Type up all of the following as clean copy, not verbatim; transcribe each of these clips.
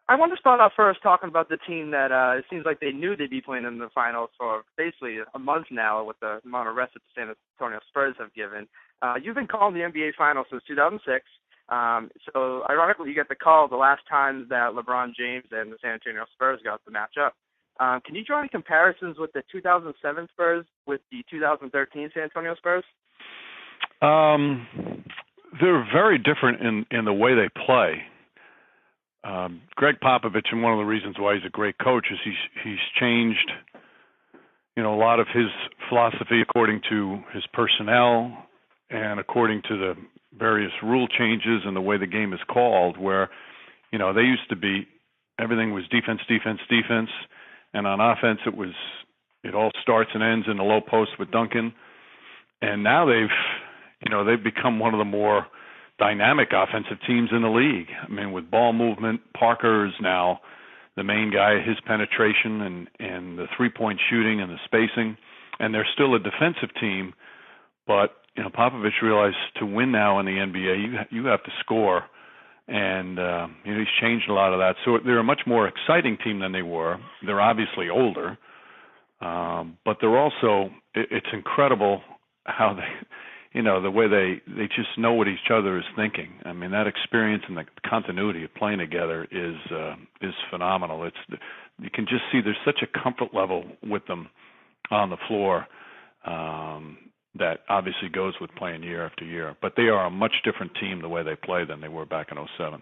I want to start off first talking about the team that it seems like they knew they'd be playing in the finals for basically a month now with the amount of rest that the San Antonio Spurs have given. You've been calling the NBA Finals since 2006. So ironically, you get the call the last time that LeBron James and the San Antonio Spurs got to match up. Can you draw any comparisons with the 2007 Spurs with the 2013 San Antonio Spurs? They're very different in the way they play. Greg Popovich, and one of the reasons why he's a great coach is he's changed, a lot of his philosophy according to his personnel and according to the various rule changes and the way the game is called, where, they used to be, everything was defense, defense, defense, and on offense it all starts and ends in the low post with Duncan. And now they've become one of the more dynamic offensive teams in the league. I mean, with ball movement, Parker is now the main guy, his penetration and the three-point shooting and the spacing. And they're still a defensive team, but, Popovich realized to win now in the NBA, you have to score. And, he's changed a lot of that. So they're a much more exciting team than they were. They're obviously older, but they're also, it's incredible how the way they just know what each other is thinking. I mean, that experience and the continuity of playing together is phenomenal. You can just see there's such a comfort level with them on the floor that obviously goes with playing year after year. But they are a much different team the way they play than they were back in '07.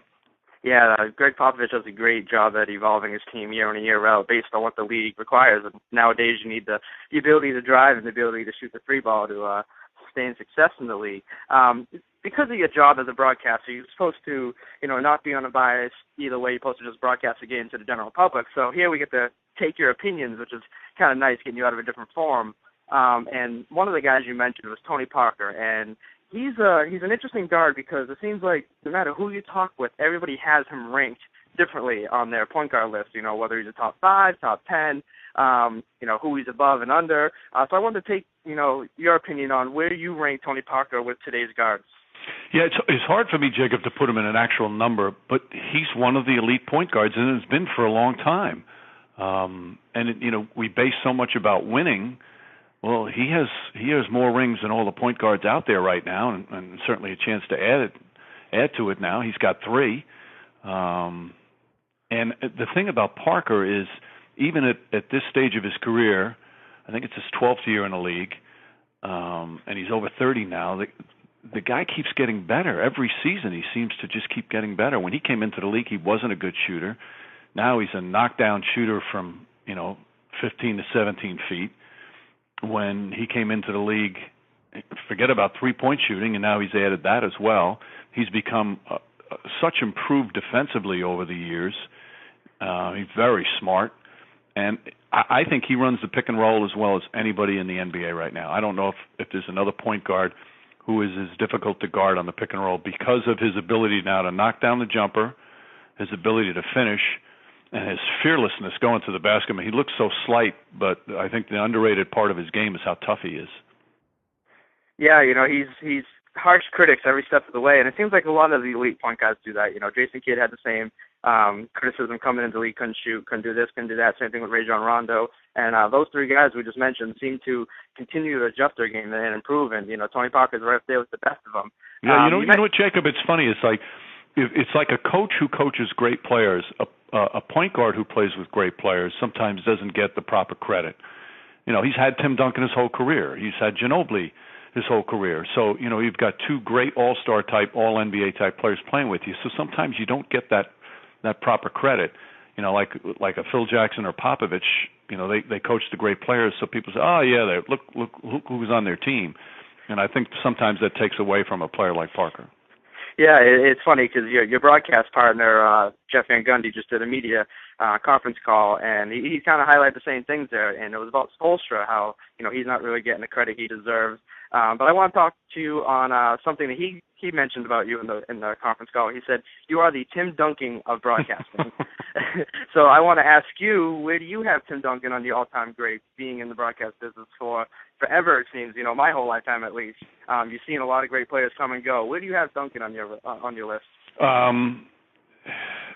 Yeah, Greg Popovich does a great job at evolving his team year in and year out based on what the league requires. And nowadays you need the ability to drive and the ability to shoot the free ball to sustain success in the league. Because of your job as a broadcaster, you're supposed to, not be unbiased either way. You're supposed to just broadcast the game to the general public. So here we get to take your opinions, which is kind of nice, getting you out of a different forum. And one of the guys you mentioned was Tony Parker, and he's an interesting guard because it seems like no matter who you talk with, everybody has him ranked differently on their point guard list, whether he's a top 5, top 10, who he's above and under. So I wanted to take, your opinion on where you rank Tony Parker with today's guards. Yeah, it's hard for me, Jacob, to put him in an actual number, but he's one of the elite point guards, and it's been for a long time. We base so much about winning. Well, he has more rings than all the point guards out there right now, and certainly a chance to add to it now. He's got 3. And the thing about Parker is, even at this stage of his career, I think it's his 12th year in the league, and he's over 30 now. The guy keeps getting better. Every season he seems to just keep getting better. When he came into the league, he wasn't a good shooter. Now he's a knockdown shooter from, 15 to 17 feet. When he came into the league, forget about three-point shooting, and now he's added that as well. He's become such improved defensively over the years. He's very smart. And I think he runs the pick and roll as well as anybody in the NBA right now. I don't know if there's another point guard who is as difficult to guard on the pick and roll because of his ability now to knock down the jumper, his ability to finish, and his fearlessness going to the basket. I mean, he looks so slight, but I think the underrated part of his game is how tough he is. Yeah, he's harsh critics every step of the way, and it seems like a lot of the elite point guards do that. Jason Kidd had the same criticism coming into the league, couldn't shoot, couldn't do this, couldn't do that. Same thing with Rajon Rondo. And those 3 guys we just mentioned seem to continue to adjust their game and improve. And, Tony Parker's right up there with the best of them. Yeah, you know what, Jacob? It's funny. It's like a coach who coaches great players. A point guard who plays with great players sometimes doesn't get the proper credit. He's had Tim Duncan his whole career. He's had Ginobili his whole career. So, you've got 2 great all-star type, all-NBA type players playing with you. So sometimes you don't get that proper credit. Like a Phil Jackson or Popovich, they coach the great players. So people say, oh, yeah, look who's on their team. And I think sometimes that takes away from a player like Parker. Yeah, it's funny because your broadcast partner, Jeff Van Gundy, just did a media conference call, and he kind of highlighted the same things there, and it was about Spoelstra, how he's not really getting the credit he deserves. But I want to talk to you on something that he mentioned about you in the conference call. He said you are the Tim Duncan of broadcasting. So I want to ask you, where do you have Tim Duncan on the all-time great, being in the broadcast business for forever, it seems, my whole lifetime at least. You've seen a lot of great players come and go. Where do you have Duncan on your list?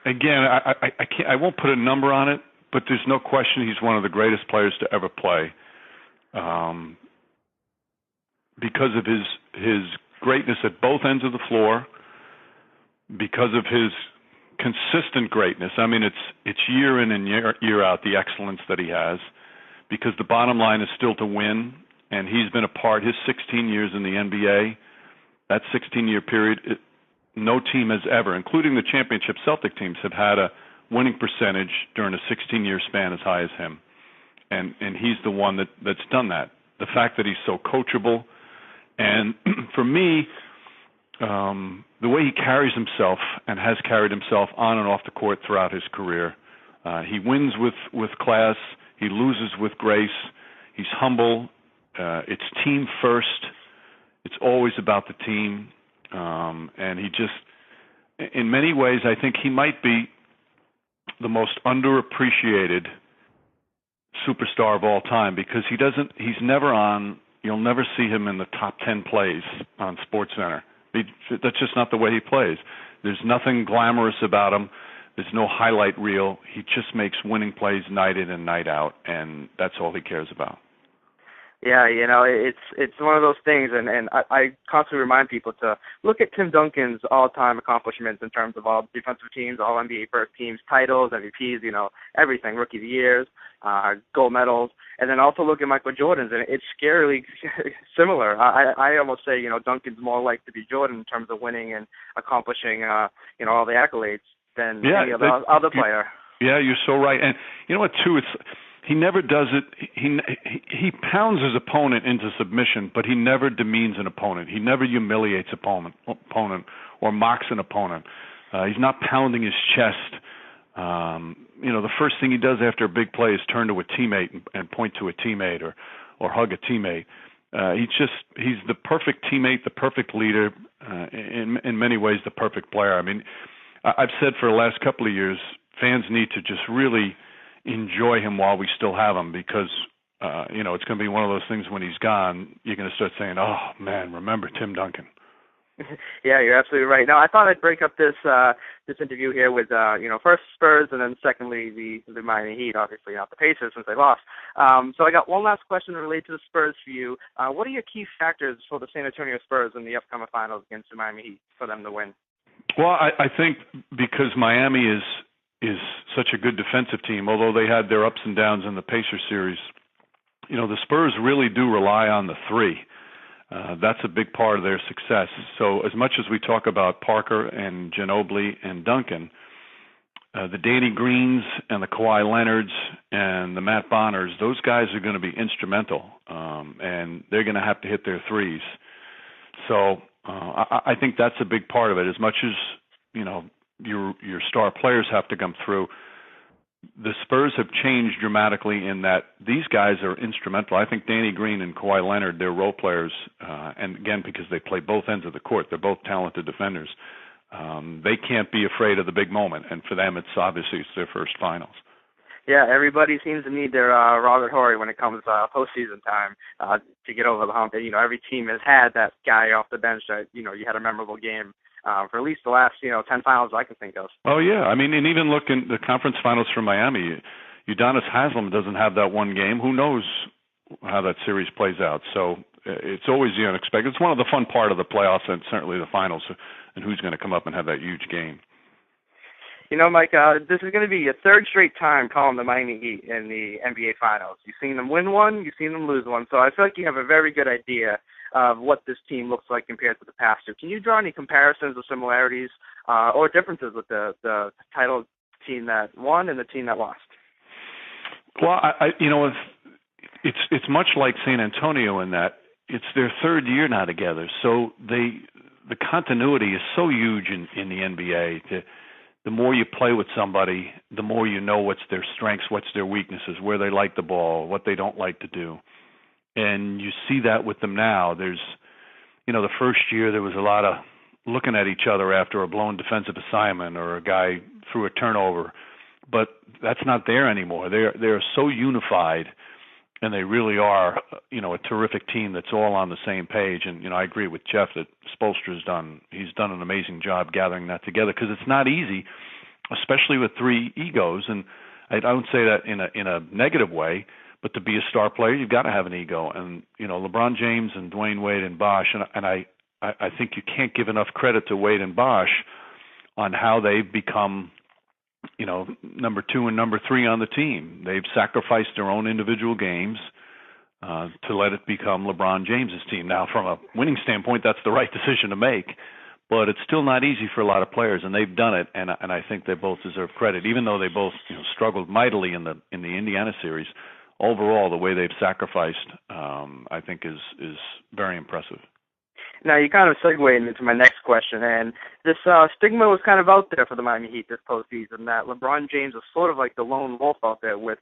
again, I won't put a number on it, but there's no question he's one of the greatest players to ever play, because of his greatness at both ends of the floor, because of his consistent greatness. I mean, it's year in and year out the excellence that he has, because the bottom line is still to win, and he's been a part. His 16 years in the NBA, that 16-year period, no team has ever, including the championship Celtic teams, have had a winning percentage during a 16-year span as high as him, and he's the one that's done that. The fact that he's so coachable, and for me, the way he carries himself and has carried himself on and off the court throughout his career, he wins with class, he loses with grace, he's humble, it's team first, it's always about the team, and he just, in many ways, I think he might be the most underappreciated superstar of all time, because he's never on, you'll never see him in the top 10 plays on SportsCenter. That's just not the way he plays. There's nothing glamorous about him. There's no highlight reel. He just makes winning plays night in and night out, and that's all he cares about. Yeah, it's one of those things, and I constantly remind people to look at Tim Duncan's all-time accomplishments in terms of all defensive teams, all NBA first teams, titles, MVPs, everything, Rookie of the Years, gold medals, and then also look at Michael Jordan's, and it's scarily similar. I almost say, Duncan's more like to be Jordan in terms of winning and accomplishing, all the accolades than any other player. Yeah, you're so right. And you know what, too, he never does it. He pounds his opponent into submission, but he never demeans an opponent. He never humiliates opponent or mocks an opponent. He's not pounding his chest. The first thing he does after a big play is turn to a teammate and point to a teammate or hug a teammate. He's the perfect teammate, the perfect leader, in many ways the perfect player. I mean, I've said for the last couple of years, fans need to just really enjoy him while we still have him, because it's going to be one of those things when he's gone, you're going to start saying, oh man, remember Tim Duncan. Yeah, you're absolutely right. Now, I thought I'd break up this interview here with first Spurs, and then secondly the Miami Heat, obviously not the Pacers since they lost. So I got one last question related to the Spurs for you. What are your key factors for the San Antonio Spurs in the upcoming finals against the Miami Heat for them to win? Well, I think because Miami is such a good defensive team, although they had their ups and downs in the Pacers series, the Spurs really do rely on the three. That's a big part of their success. So as much as we talk about Parker and Ginobili and Duncan, the Danny Greens and the Kawhi Leonards and the Matt Bonners, those guys are going to be instrumental, and they're going to have to hit their threes. So I think that's a big part of it. As much as, your star players have to come through, the Spurs have changed dramatically in that these guys are instrumental. I think Danny Green and Kawhi Leonard, they're role players, and again, because they play both ends of the court, they're both talented defenders. They can't be afraid of the big moment, and for them, it's their first finals. Yeah, everybody seems to need their Robert Horry when it comes postseason time to get over the hump. And, every team has had that guy off the bench that, you had a memorable game for at least the last, 10 finals I can think of. Oh, yeah. I mean, and even look in the conference finals for Miami, Udonis Haslem doesn't have that one game. Who knows how that series plays out? So it's always the unexpected. It's one of the fun part of the playoffs and certainly the finals, and who's going to come up and have that huge game. Mike, this is going to be your third straight time calling the Miami Heat in the NBA Finals. You've seen them win one, you've seen them lose one, so I feel like you have a very good idea of what this team looks like compared to the past two. Can you draw any comparisons or similarities or differences with the title team that won and the team that lost? Well, it's much like San Antonio in that it's their third year now together, so the continuity is so huge in the NBA. The more you play with somebody, the more you know what's their strengths, what's their weaknesses, where they like the ball, what they don't like to do. And you see that with them now. There's, the first year there was a lot of looking at each other after a blown defensive assignment or a guy threw a turnover. But that's not there anymore. They're so unified, and they really are, a terrific team that's all on the same page. And, I agree with Jeff that Spoelstra's done an amazing job gathering that together, because it's not easy especially with three egos. And I don't say that in a negative way, but to be a star player, you've got to have an ego. And LeBron James and Dwayne Wade and Bosh, and I think you can't give enough credit to Wade and Bosh on how they've become, number 2 and number 3 on the team. They've sacrificed their own individual games to let it become LeBron James's team. Now, from a winning standpoint, that's the right decision to make, but it's still not easy for a lot of players, and they've done it. And I think they both deserve credit, even though they both struggled mightily in the Indiana series. Overall, the way they've sacrificed, I think, is very impressive. Now, you kind of segued into my next question, and this stigma was kind of out there for the Miami Heat this postseason, that LeBron James was sort of like the lone wolf out there with,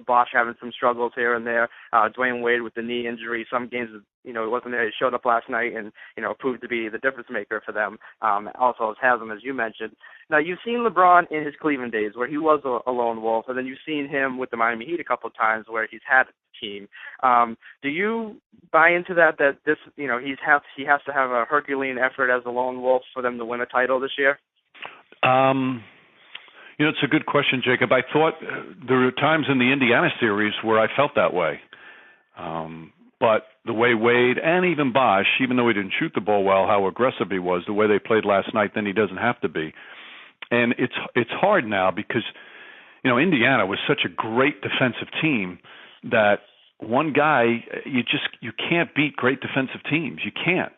Bosh having some struggles here and there, Dwayne Wade with the knee injury. Some games, he wasn't there. He showed up last night and, proved to be the difference maker for them. Also, has him, as you mentioned. Now, you've seen LeBron in his Cleveland days where he was a lone wolf, and then you've seen him with the Miami Heat a couple of times where he's had a team. Do you buy into that this, he has to have a Herculean effort as a lone wolf for them to win a title this year? It's a good question, Jacob. I thought there were times in the Indiana series where I felt that way. But the way Wade and even Bosh, even though he didn't shoot the ball well, how aggressive he was, the way they played last night, then he doesn't have to be. And it's hard now because, Indiana was such a great defensive team that one guy, you can't beat great defensive teams. You can't.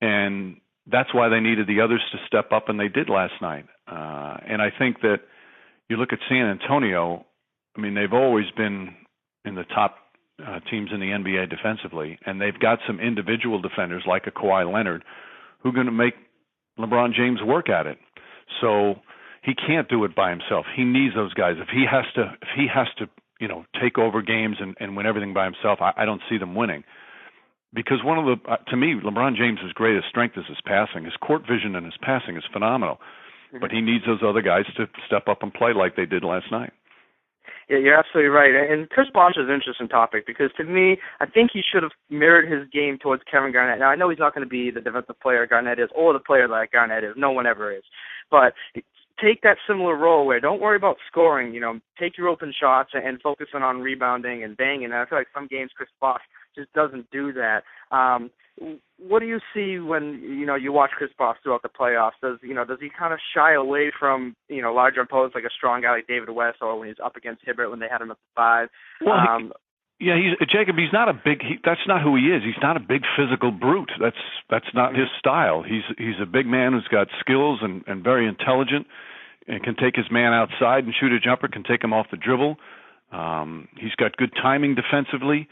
And that's why they needed the others to step up, and they did last night. And I think that you look at San Antonio, they've always been in the top teams in the NBA defensively, and they've got some individual defenders like a Kawhi Leonard who are going to make LeBron James work at it. So he can't do it by himself. He needs those guys. If he has to take over games and win everything by himself, I don't see them winning. Because to me, LeBron James' greatest strength is his passing. His court vision and his passing is phenomenal. But he needs those other guys to step up and play like they did last night. Yeah, you're absolutely right. And Chris Bosh is an interesting topic because, to me, I think he should have mirrored his game towards Kevin Garnett. Now, I know he's not going to be the defensive player Garnett is or the player like Garnett is. No one ever is. But take that similar role where don't worry about scoring. Take your open shots and focus on rebounding and banging. And I feel like some games Chris Bosh just doesn't do that. What do you see when you watch Chris Bosh throughout the playoffs? Does he kind of shy away from larger opponents like a strong guy like David West, or when he's up against Hibbert when they had him at 5? Well, Jacob. He's not a big. That's not who he is. He's not a big physical brute. That's not his style. He's a big man who's got skills and very intelligent, and can take his man outside and shoot a jumper. Can take him off the dribble. He's got good timing defensively.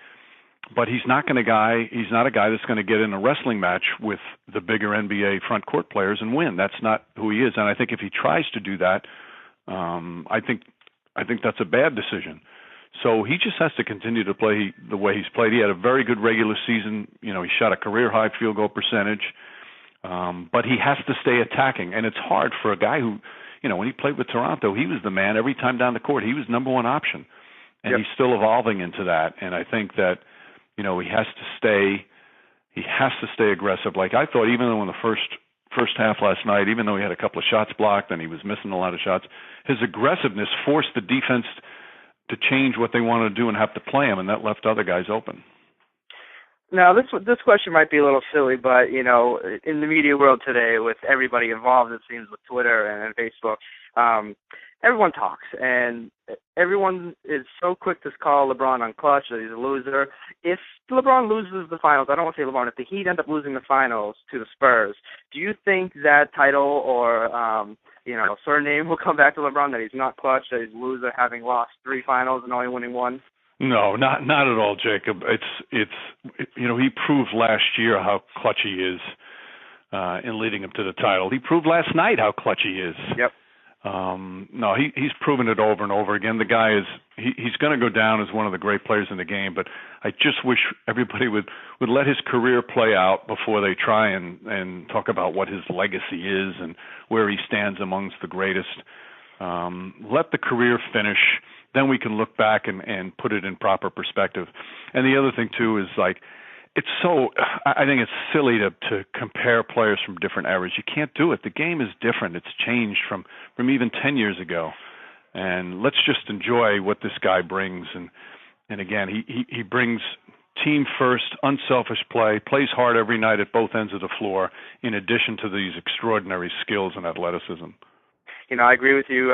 But he's not a guy that's going to get in a wrestling match with the bigger NBA front court players and win. That's not who he is. And I think if he tries to do that, I think that's a bad decision. So he just has to continue to play the way he's played. He had a very good regular season. He shot a career high field goal percentage. But he has to stay attacking. And it's hard for a guy who, when he played with Toronto, he was the man every time down the court. He was number one option. And he's still evolving into that. And I think that he has to stay aggressive. Like I thought, even though in the first half last night, even though he had a couple of shots blocked and he was missing a lot of shots, his aggressiveness forced the defense to change what they wanted to do and have to play him, and that left other guys open. Now, this question might be a little silly, but, in the media world today, with everybody involved, it seems, with Twitter and Facebook, everyone talks, and everyone is so quick to call LeBron unclutch, that he's a loser. If LeBron loses the finals, I don't want to say LeBron, if the Heat end up losing the finals to the Spurs, do you think that title or, surname will come back to LeBron, that he's not clutch, that he's a loser, having lost 3 finals and only winning 1? No, not at all, Jacob. It's he proved last year how clutch he is in leading him to the title. He proved last night how clutch he is. Yep. No, he's proven it over and over again. The guy he's going to go down as one of the great players in the game, but I just wish everybody would let his career play out before they try and talk about what his legacy is and where he stands amongst the greatest. Let the career finish. Then we can look back and put it in proper perspective. And the other thing, too, is like it's so, I think it's silly to compare players from different eras. You can't do it. The game is different. It's changed from even 10 years ago. And let's just enjoy what this guy brings. And again, he brings team first, unselfish play, plays hard every night at both ends of the floor, in addition to these extraordinary skills and athleticism. I agree with you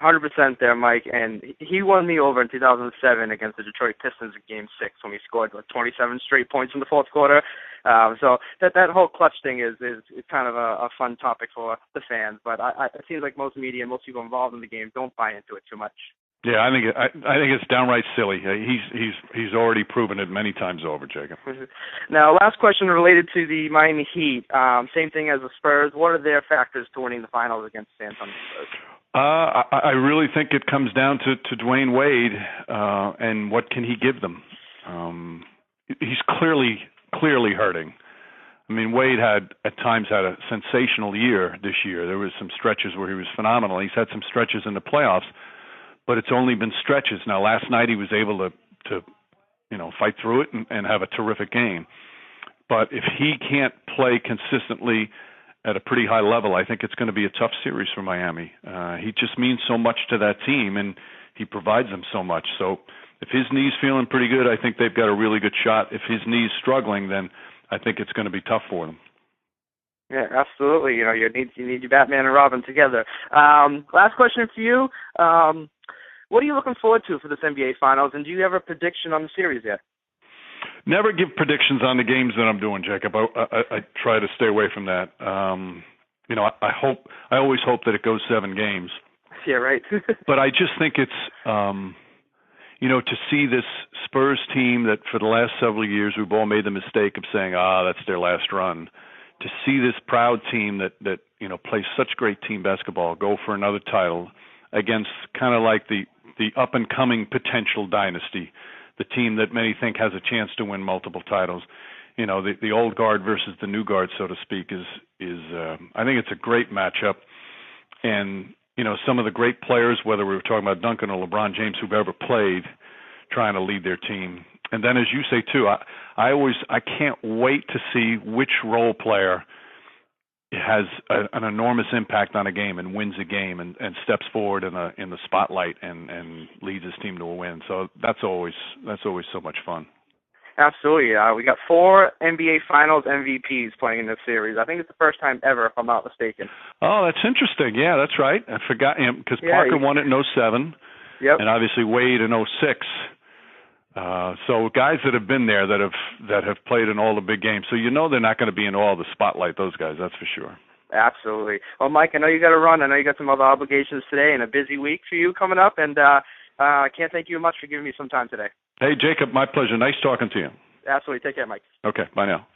100% there, Mike. And he won me over in 2007 against the Detroit Pistons in Game 6 when we scored 27 straight points in the fourth quarter. So that whole clutch thing is kind of a fun topic for the fans. But it seems like most media and most people involved in the game don't buy into it too much. Yeah, I think it's downright silly. He's already proven it many times over, Jacob. Now, last question related to the Miami Heat. Same thing as the Spurs. What are their factors to winning the finals against San Antonio Spurs? I really think it comes down to Dwayne Wade and what can he give them. He's clearly hurting. I mean, Wade at times had a sensational year this year. There was some stretches where he was phenomenal. He's had some stretches in the playoffs, but it's only been stretches. Now, last night he was able to fight through it and have a terrific game. But if he can't play consistently at a pretty high level, I think it's going to be a tough series for Miami. He just means so much to that team, and he provides them so much. So if his knee's feeling pretty good, I think they've got a really good shot. If his knee's struggling, then I think it's going to be tough for them. Yeah, absolutely. You need your Batman and Robin together. Last question for you. What are you looking forward to for this NBA Finals, and do you have a prediction on the series yet? Never give predictions on the games that I'm doing, Jacob. I try to stay away from that. I always hope that it goes 7 games. Yeah, right. But I just think it's, to see this Spurs team that for the last several years we've all made the mistake of saying, that's their last run. To see this proud team that plays such great team basketball go for another title against kind of like the up-and-coming potential dynasty, the team that many think has a chance to win multiple titles. The old guard versus the new guard, so to speak, is I think it's a great matchup. And, some of the great players, whether we were talking about Duncan or LeBron James, who've ever played, trying to lead their team. And then, as you say, too, I can't wait to see which role player has an enormous impact on a game and wins a game and steps forward in the spotlight and leads his team to a win. So that's always so much fun. Absolutely. We got 4 NBA Finals MVPs playing in this series. I think it's the first time ever, if I'm not mistaken. Oh, that's interesting. Yeah, that's right. I forgot because Parker won it in 2007. Yep. And obviously Wade in 2006. So guys that have been there that have played in all the big games. So they're not going to be in all the spotlight, those guys, that's for sure. Absolutely. Well, Mike, I know you got to run. I know you got some other obligations today and a busy week for you coming up. And I can't thank you much for giving me some time today. Hey, Jacob, my pleasure. Nice talking to you. Absolutely. Take care, Mike. Okay, bye now.